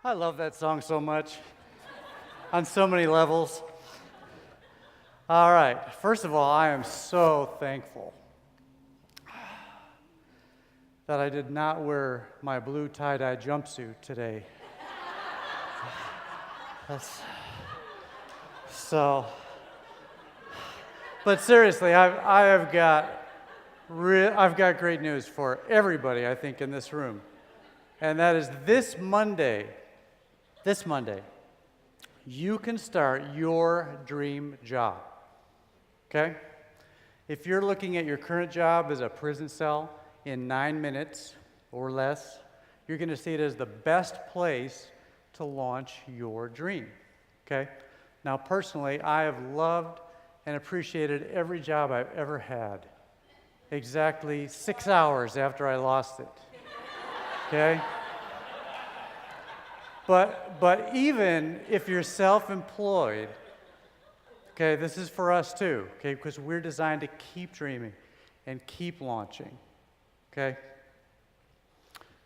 I love that song so much on so many levels. All right, first of all, I am so thankful that I did not wear my blue tie-dye jumpsuit today. But seriously, I've got great news for everybody, I think, in this room. And that is this Monday, you can start your dream job, okay? If you're looking at your current job as a prison cell in 9 minutes or less, you're gonna see it as the best place to launch your dream, okay? Now, personally, I have loved and appreciated every job I've ever had, exactly 6 hours after I lost it, okay? But even if you're self-employed, okay, this is for us too, okay, because we're designed to keep dreaming and keep launching, okay?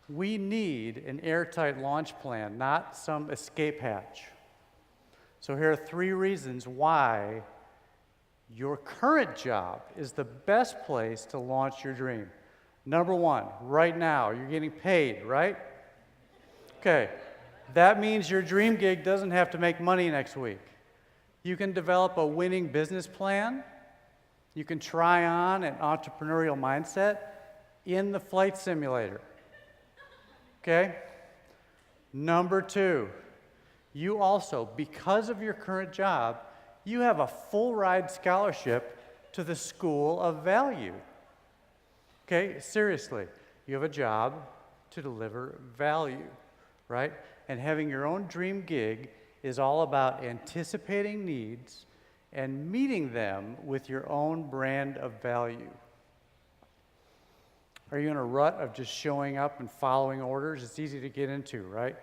We need an airtight launch plan, not some escape hatch. So here are 3 reasons why your current job is the best place to launch your dream. Number 1, right now, you're getting paid, right? Okay. That means your dream gig doesn't have to make money next week. You can develop a winning business plan. You can try on an entrepreneurial mindset in the flight simulator. Okay? Number 2, you also, because of your current job, you have a full ride scholarship to the School of Value. Okay? Seriously, you have a job to deliver value, right? And having your own dream gig is all about anticipating needs and meeting them with your own brand of value. Are you in a rut of just showing up and following orders? It's easy to get into, right?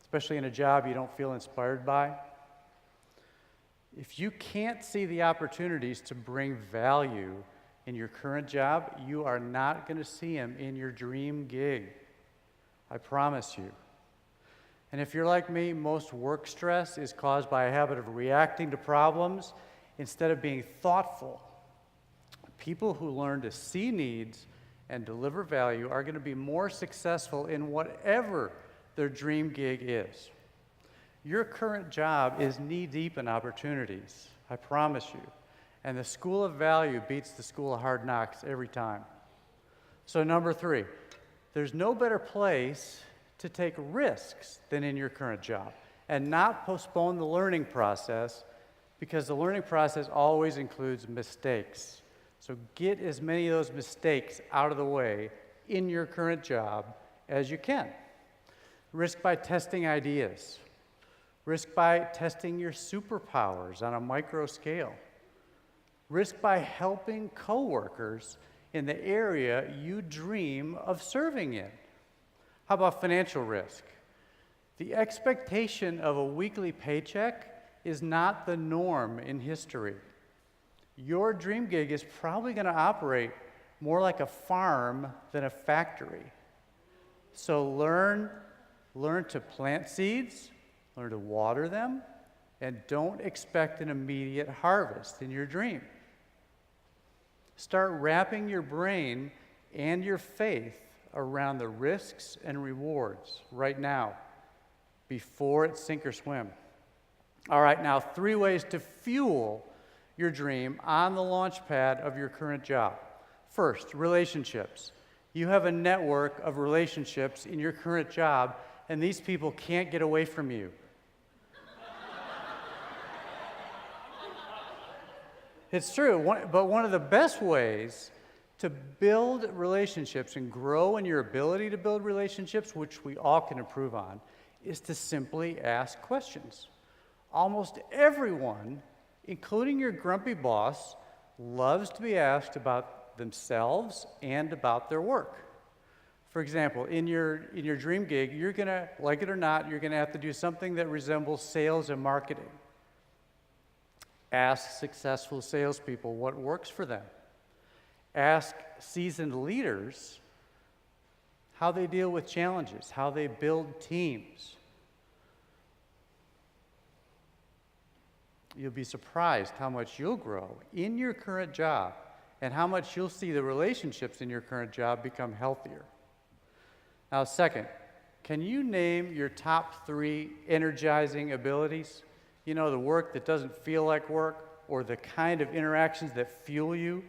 Especially in a job you don't feel inspired by. If you can't see the opportunities to bring value in your current job, you are not going to see them in your dream gig. I promise you. And if you're like me, most work stress is caused by a habit of reacting to problems instead of being thoughtful. People who learn to see needs and deliver value are going to be more successful in whatever their dream gig is. Your current job is knee-deep in opportunities, I promise you. And the School of Value beats the School of Hard Knocks every time. So number 3, there's no better place to take risks than in your current job and not postpone the learning process, because the learning process always includes mistakes. So get as many of those mistakes out of the way in your current job as you can. Risk by testing ideas. Risk by testing your superpowers on a micro scale. Risk by helping coworkers in the area you dream of serving in. How about financial risk? The expectation of a weekly paycheck is not the norm in history. Your dream gig is probably going to operate more like a farm than a factory. So learn to plant seeds, learn to water them, and don't expect an immediate harvest in your dream. Start wrapping your brain and your faith around the risks and rewards right now, before it's sink or swim. All right, now 3 ways to fuel your dream on the launch pad of your current job. First, relationships. You have a network of relationships in your current job, and these people can't get away from you. It's true, but one of the best ways to build relationships and grow in your ability to build relationships, which we all can improve on, is to simply ask questions. Almost everyone, including your grumpy boss, loves to be asked about themselves and about their work. For example, in your dream gig, you're gonna, like it or not, you're gonna have to do something that resembles sales and marketing. Ask successful salespeople what works for them. Ask seasoned leaders how they deal with challenges, how they build teams. You'll be surprised how much you'll grow in your current job and how much you'll see the relationships in your current job become healthier. Now, second, can you name your top 3 energizing abilities? You know, the work that doesn't feel like work, or the kind of interactions that fuel you?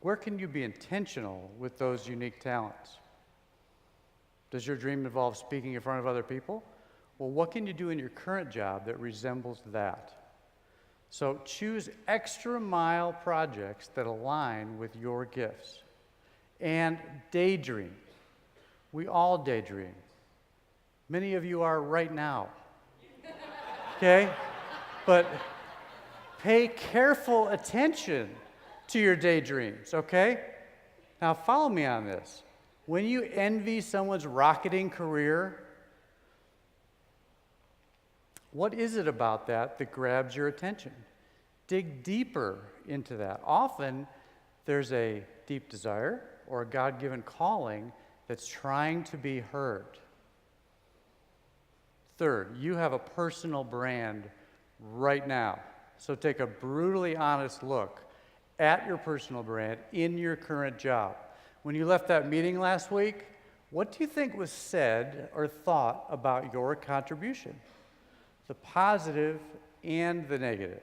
Where can you be intentional with those unique talents? Does your dream involve speaking in front of other people? Well, what can you do in your current job that resembles that? So choose extra mile projects that align with your gifts. And daydream. We all daydream. Many of you are right now. Okay? But pay careful attention to your daydreams, okay? Now follow me on this. When you envy someone's rocketing career, what is it about that that grabs your attention? Dig deeper into that. Often, there's a deep desire or a God-given calling that's trying to be heard. Third, you have a personal brand right now. So take a brutally honest look at your personal brand in your current job. When you left that meeting last week, what do you think was said or thought about your contribution? The positive and the negative.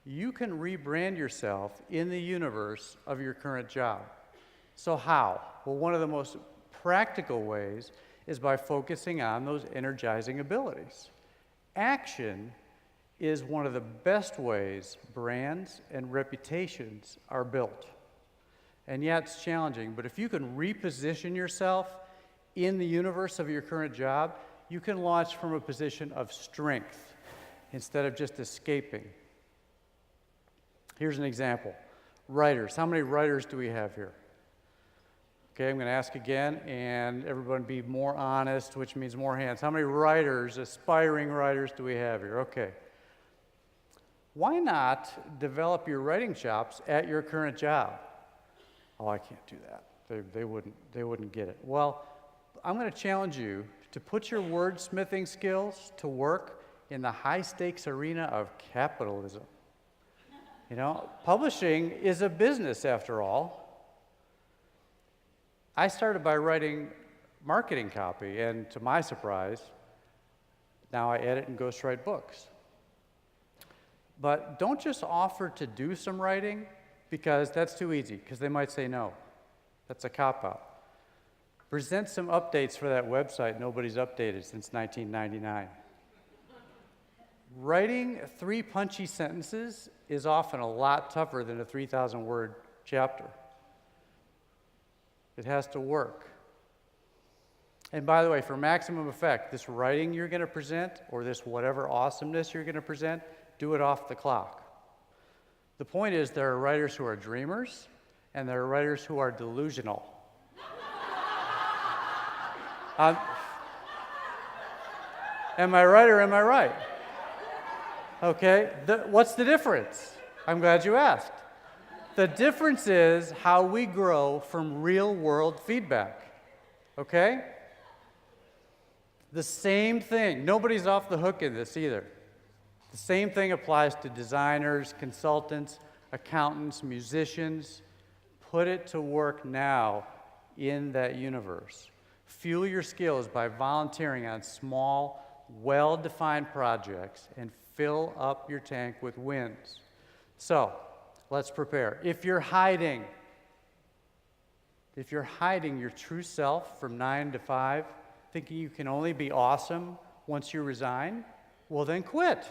You can rebrand yourself in the universe of your current job. So how? Well, one of the most practical ways is by focusing on those energizing abilities. Action is one of the best ways brands and reputations are built. And yeah, it's challenging, but if you can reposition yourself in the universe of your current job, you can launch from a position of strength instead of just escaping. Here's an example. Writers. How many writers do we have here? Okay, I'm going to ask again, and everyone be more honest, which means more hands. How many writers, aspiring writers, do we have here? Okay. Why not develop your writing chops at your current job? Oh, I can't do that. They wouldn't get it. Well, I'm going to challenge you to put your wordsmithing skills to work in the high-stakes arena of capitalism. You know, publishing is a business after all. I started by writing marketing copy, and to my surprise, now I edit and ghostwrite books. But don't just offer to do some writing, because that's too easy, because they might say no. That's a cop-out. Present some updates for that website nobody's updated since 1999. Writing 3 punchy sentences is often a lot tougher than a 3,000-word chapter. It has to work. And by the way, for maximum effect, this writing you're going to present, or this whatever awesomeness you're going to present, do it off the clock. The point is, there are writers who are dreamers, and there are writers who are delusional. Am I right or am I right? Okay, what's the difference? I'm glad you asked. The difference is how we grow from real-world feedback, okay? The same thing. Nobody's off the hook in this either. The same thing applies to designers, consultants, accountants, musicians. Put it to work now in that universe. Fuel your skills by volunteering on small, well-defined projects and fill up your tank with wins. So, let's prepare. If you're hiding your true self from 9 to 5, thinking you can only be awesome once you resign, well then quit.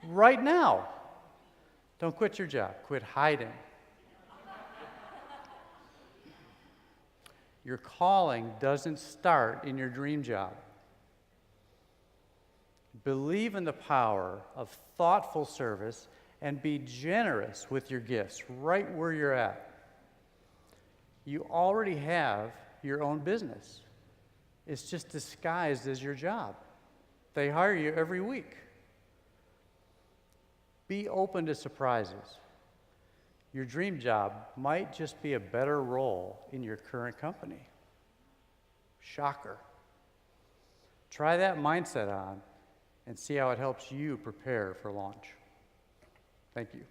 Right now. Don't quit your job. Quit hiding. Your calling doesn't start in your dream job. Believe in the power of thoughtful service and be generous with your gifts right where you're at. You already have your own business. It's just disguised as your job. They hire you every week. Be open to surprises. Your dream job might just be a better role in your current company. Shocker. Try that mindset on and see how it helps you prepare for launch. Thank you.